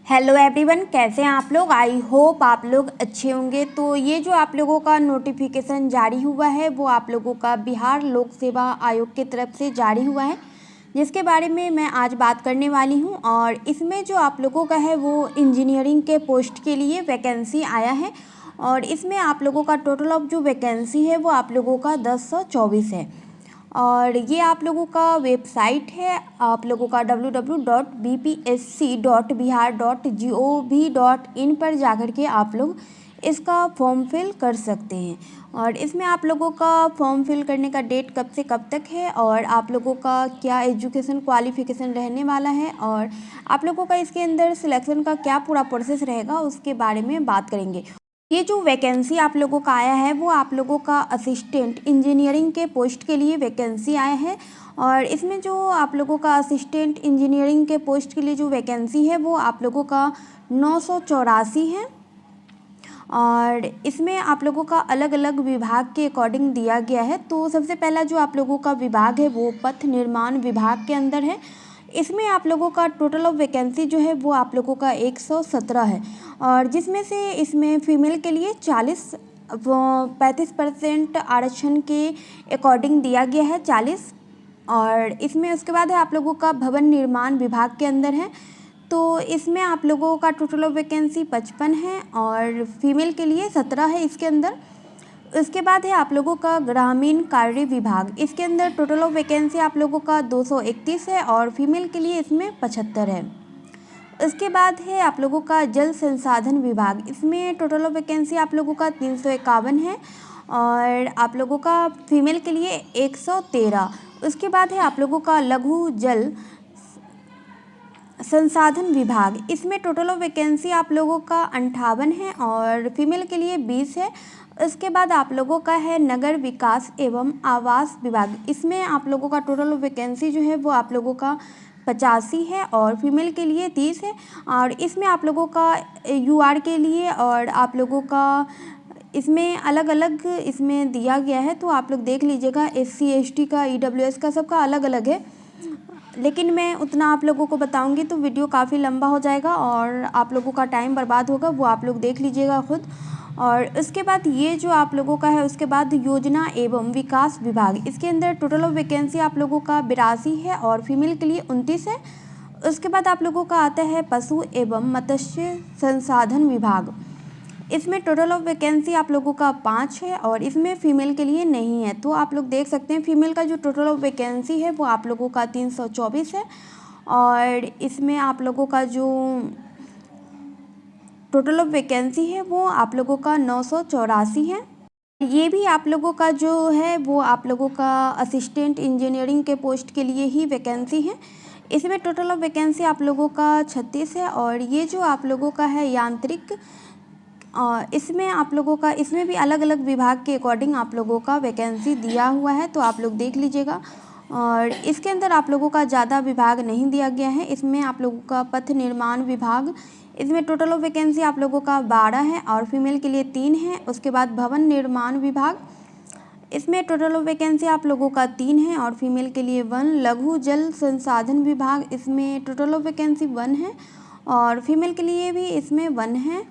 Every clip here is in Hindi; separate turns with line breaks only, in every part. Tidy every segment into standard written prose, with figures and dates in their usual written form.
हेलो एवरीवन, कैसे हैं आप लोग। आई होप आप लोग अच्छे होंगे। तो ये जो आप लोगों का नोटिफिकेशन जारी हुआ है वो आप लोगों का बिहार लोक सेवा आयोग की तरफ से जारी हुआ है, जिसके बारे में मैं आज बात करने वाली हूं। और इसमें जो आप लोगों का है वो इंजीनियरिंग के पोस्ट के लिए वैकेंसी आया है। और इसमें आप लोगों का टोटल ऑफ जो वैकेंसी है वो आप लोगों का 1024 है। और ये आप लोगों का वेबसाइट है, आप लोगों का www.bpsc.bihar.gov.in पर जाकर के आप लोग इसका फॉर्म फिल कर सकते हैं। और इसमें आप लोगों का फॉर्म फिल करने का डेट कब से कब तक है, और आप लोगों का क्या एजुकेशन क्वालिफिकेशन रहने वाला है, और आप लोगों का इसके अंदर सिलेक्शन का क्या पूरा प्रोसेस रहेगा, उसके बारे में बात करेंगे। ये जो वैकेंसी आप लोगों का आया है वो आप लोगों का असिस्टेंट इंजीनियरिंग के पोस्ट के लिए वैकेंसी आया है। और इसमें जो आप लोगों का असिस्टेंट इंजीनियरिंग के पोस्ट के लिए जो वैकेंसी है वो आप लोगों का 984 है। और इसमें आप लोगों का अलग अलग विभाग के अकॉर्डिंग दिया गया है। तो सबसे पहला जो आप लोगों का विभाग है वो पथ निर्माण विभाग के अंदर है। इसमें आप लोगों का टोटल ऑफ वैकेंसी जो है वो आप लोगों का 117 है। और जिसमें से इसमें फीमेल के लिए 35% आरक्षण के अकॉर्डिंग दिया गया है, 40। और इसमें उसके बाद है आप लोगों का भवन निर्माण विभाग के अंदर है। तो इसमें आप लोगों का टोटल ऑफ वैकेंसी 55 है और फीमेल के लिए 17 है इसके अंदर। उसके बाद है आप लोगों का ग्रामीण कार्य विभाग, इसके अंदर टोटल ऑफ वैकेंसी आप लोगों का 231 है और फीमेल के लिए इसमें 75 है। उसके बाद है आप लोगों का जल संसाधन विभाग, इसमें टोटल ऑफ वैकेंसी आप लोगों का 351 है और आप लोगों का फीमेल के लिए 113। उसके बाद है आप लोगों का लघु जल संसाधन विभाग, इसमें टोटल ऑफ वैकेंसी आप लोगों का 58 है और फीमेल के लिए 20 है। उसके बाद आप लोगों का है नगर विकास एवं आवास विभाग, इसमें आप लोगों का टोटल ऑफ वैकेंसी जो है वो आप लोगों का 85 है और फीमेल के लिए 30 है। और इसमें आप लोगों का यूआर के लिए और आप लोगों का इसमें अलग अलग इसमें दिया गया है, तो आप लोग देख लीजिएगा। SC ST का, EWS का, सबका अलग अलग है, लेकिन मैं उतना आप लोगों को बताऊंगी तो वीडियो काफ़ी लंबा हो जाएगा और आप लोगों का टाइम बर्बाद होगा, वो आप लोग देख लीजिएगा खुद। और उसके बाद ये जो आप लोगों का है उसके बाद योजना एवं विकास विभाग, इसके अंदर टोटल ऑफ वैकेंसी आप लोगों का 82 है और फीमेल के लिए 29 है। उसके बाद आप लोगों का आता है पशु एवं मत्स्य संसाधन विभाग, इसमें टोटल ऑफ वैकेंसी आप लोगों का 5 है और इसमें फीमेल के लिए नहीं है। तो आप लोग देख सकते हैं फीमेल का जो टोटल ऑफ वैकेंसी है वो आप लोगों का 324 है और इसमें आप लोगों का जो टोटल ऑफ वैकेंसी है वो आप लोगों का 984 है। ये भी आप लोगों का जो है वो आप लोगों का असिस्टेंट इंजीनियरिंग के पोस्ट के लिए ही वैकेंसी है। इसमें टोटल ऑफ वैकेंसी आप लोगों का 36 है। और ये जो आप लोगों का है यांत्रिक, इसमें आप लोगों का इसमें भी अलग अलग विभाग के अकॉर्डिंग आप लोगों का वैकेंसी दिया हुआ है, तो आप लोग देख लीजिएगा। और इसके अंदर आप लोगों का ज़्यादा विभाग नहीं दिया गया है। इसमें आप लोगों का पथ निर्माण विभाग, इसमें टोटल ऑफ वैकेंसी आप लोगों का 12 है और फीमेल के लिए 3 है। उसके बाद भवन निर्माण विभाग, इसमें टोटल ऑफ वैकेंसी आप लोगों का 3 है और फीमेल के लिए 1। लघु जल संसाधन विभाग, इसमें टोटल ऑफ वैकेंसी 1 है और फीमेल के लिए भी इसमें 1 है।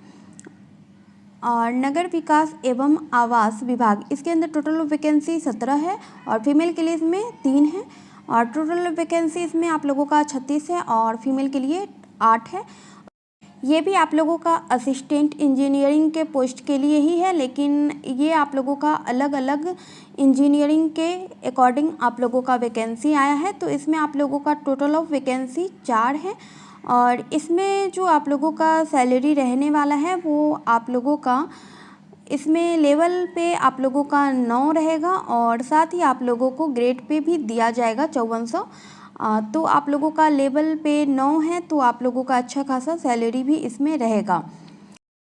और नगर विकास एवं आवास विभाग, इसके अंदर टोटल वैकेंसी 17 है और फीमेल के लिए इसमें 3 है। और टोटल वैकेंसी इसमें आप लोगों का 36 है और फीमेल के लिए 8 है। ये भी आप लोगों का असिस्टेंट इंजीनियरिंग के पोस्ट के लिए ही है, लेकिन ये आप लोगों का अलग अलग इंजीनियरिंग के अकॉर्डिंग आप लोगों का वैकेंसी आया है। तो इसमें आप लोगों का टोटल ऑफ वैकेंसी 4 है और इसमें जो आप लोगों का सैलरी रहने वाला है वो आप लोगों का इसमें लेवल पे आप लोगों का 9 रहेगा और साथ ही आप लोगों को ग्रेड पे भी दिया जाएगा 5400। तो आप लोगों का लेवल पे 9 है, तो आप लोगों का अच्छा खासा सैलरी भी इसमें रहेगा।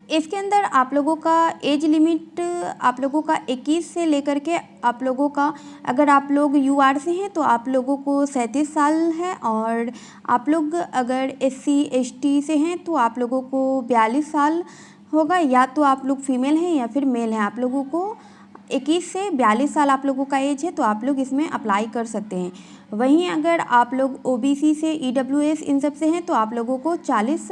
इसके अंदर आप लोगों का एज लिमिट आप लोगों का 21 से लेकर के आप लोगों का, अगर आप लोग यूआर से हैं तो आप लोगों को 37 साल है और आप लोग अगर SC ST से हैं तो आप लोगों को 42 साल होगा। या तो आप लोग फीमेल हैं या फिर मेल हैं, आप लोगों को 21 से 42 साल आप लोगों का एज है, तो आप लोग इसमें अप्लाई कर सकते हैं। वहीं अगर आप लोग OBC से EWS इन सब से हैं तो आप लोगों को 40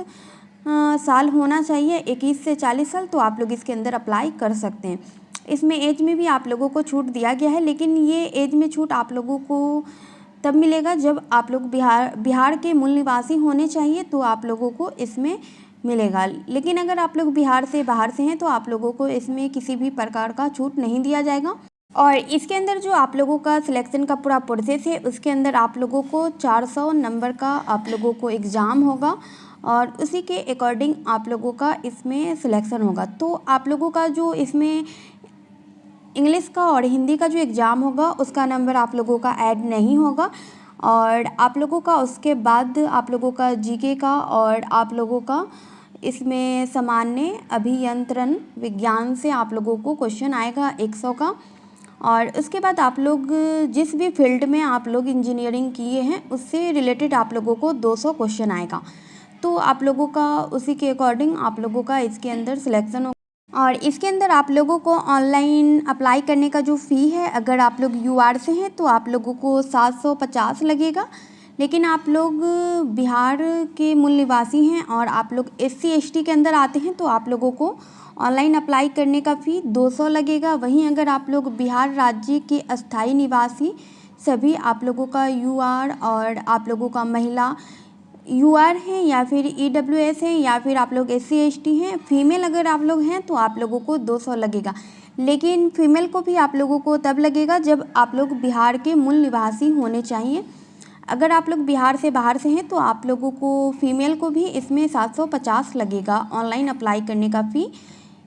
साल होना चाहिए, 21 से 40 साल, तो आप लोग इसके अंदर अप्लाई कर सकते हैं। इसमें एज में भी आप लोगों को छूट दिया गया है, लेकिन ये एज में छूट आप लोगों को तब मिलेगा जब आप लोग बिहार के मूल निवासी होने चाहिए, तो आप लोगों को इसमें मिलेगा। लेकिन अगर आप लोग बिहार से बाहर से हैं तो आप लोगों को इसमें किसी भी प्रकार का छूट नहीं दिया जाएगा। और इसके अंदर जो आप लोगों का सिलेक्शन का पूरा प्रोसेस है, उसके अंदर आप लोगों को 400 नंबर का आप लोगों को एग्ज़ाम होगा और उसी के अकॉर्डिंग आप लोगों का इसमें सिलेक्शन होगा। तो आप लोगों का जो इसमें इंग्लिश का और हिंदी का जो एग्ज़ाम होगा उसका नंबर आप लोगों का ऐड नहीं होगा, और आप लोगों का उसके बाद आप लोगों का जीके का और आप लोगों का इसमें सामान्य अभियंत्रण विज्ञान से आप लोगों को क्वेश्चन आएगा 100 का। और उसके बाद आप लोग जिस भी फील्ड में आप लोग इंजीनियरिंग किए हैं उससे रिलेटेड आप लोगों को 200 क्वेश्चन आएगा। तो आप लोगों का उसी के अकॉर्डिंग आप लोगों का इसके अंदर सिलेक्शन होगा। और इसके अंदर आप लोगों को ऑनलाइन अप्लाई करने का जो फ़ी है, अगर आप लोग यूआर से हैं तो आप लोगों को 750 लगेगा। लेकिन आप लोग बिहार के मूल निवासी हैं और आप लोग एससी एसटी के अंदर आते हैं तो आप लोगों को ऑनलाइन अप्लाई करने का फ़ी 200 लगेगा। वहीं अगर आप लोग बिहार राज्य के अस्थायी निवासी सभी आप लोगों का यूआर और आप लोगों का महिला यूआर हैं या फिर ईडब्ल्यूएस हैं या फिर आप लोग एससी एसटी हैं, फीमेल अगर आप लोग हैं तो आप लोगों को 200 लगेगा। लेकिन फीमेल को भी आप लोगों को तब लगेगा जब आप लोग बिहार के मूल निवासी होने चाहिए। अगर आप लोग बिहार से बाहर से हैं तो आप लोगों को फीमेल को भी इसमें 750 लगेगा ऑनलाइन अप्लाई करने का फ़ी।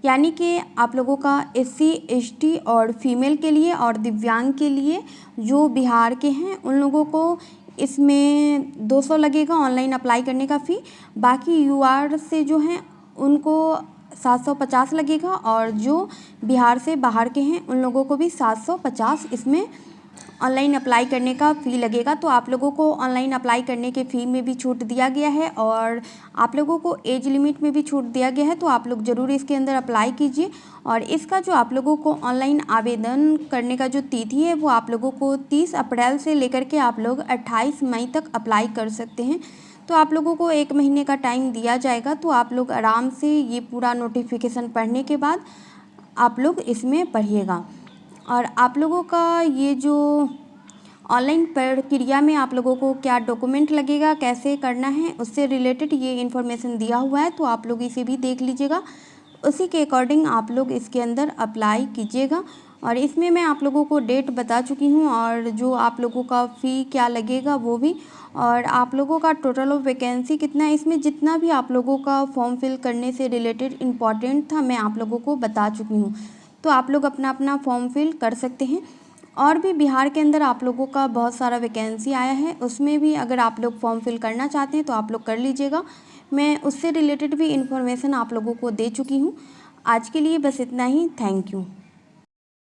यानी कि आप लोगों का एससी एसटी और फीमेल के लिए और दिव्यांग के लिए जो बिहार के हैं उन लोगों को इसमें 200 लगेगा ऑनलाइन अप्लाई करने का फ़ी। बाकी यूआर से जो हैं उनको 750 लगेगा और जो बिहार से बाहर के हैं उन लोगों को भी 750 इसमें ऑनलाइन अप्लाई करने का फ़ी लगेगा। तो आप लोगों को ऑनलाइन अप्लाई करने के फ़ी में भी छूट दिया गया है और आप लोगों को एज लिमिट में भी छूट दिया गया है। तो आप लोग ज़रूर इसके अंदर अप्लाई कीजिए। और इसका जो आप लोगों को ऑनलाइन आवेदन करने का जो तिथि है वो आप लोगों को 30 अप्रैल से लेकर के आप लोग 28 मई तक अप्लाई कर सकते हैं। तो आप लोगों को 1 महीने का टाइम दिया जाएगा। तो आप लोग आराम से ये पूरा नोटिफिकेशन पढ़ने के बाद आप लोग इसमें पढ़िएगा। और आप लोगों का ये जो ऑनलाइन प्रक्रिया में आप लोगों को क्या डॉक्यूमेंट लगेगा, कैसे करना है, उससे रिलेटेड ये इन्फॉर्मेशन दिया हुआ है। तो आप लोग इसे भी देख लीजिएगा, उसी के अकॉर्डिंग आप लोग इसके अंदर अप्लाई कीजिएगा। और इसमें मैं आप लोगों को डेट बता चुकी हूँ और जो आप लोगों का फ़ी क्या लगेगा वो भी, और आप लोगों का टोटल ऑफ वैकेंसी कितना है। इसमें जितना भी आप लोगों का फॉर्म फिल करने से रिलेटेड इम्पॉर्टेंट था मैं आप लोगों को बता चुकी हूँ। तो आप लोग अपना अपना फॉर्म फिल कर सकते हैं। और भी बिहार के अंदर आप लोगों का बहुत सारा वैकेंसी आया है, उसमें भी अगर आप लोग फॉर्म फिल करना चाहते हैं तो आप लोग कर लीजिएगा। मैं उससे रिलेटेड भी इन्फॉर्मेशन आप लोगों को दे चुकी हूँ। आज के लिए बस इतना ही। Thank you.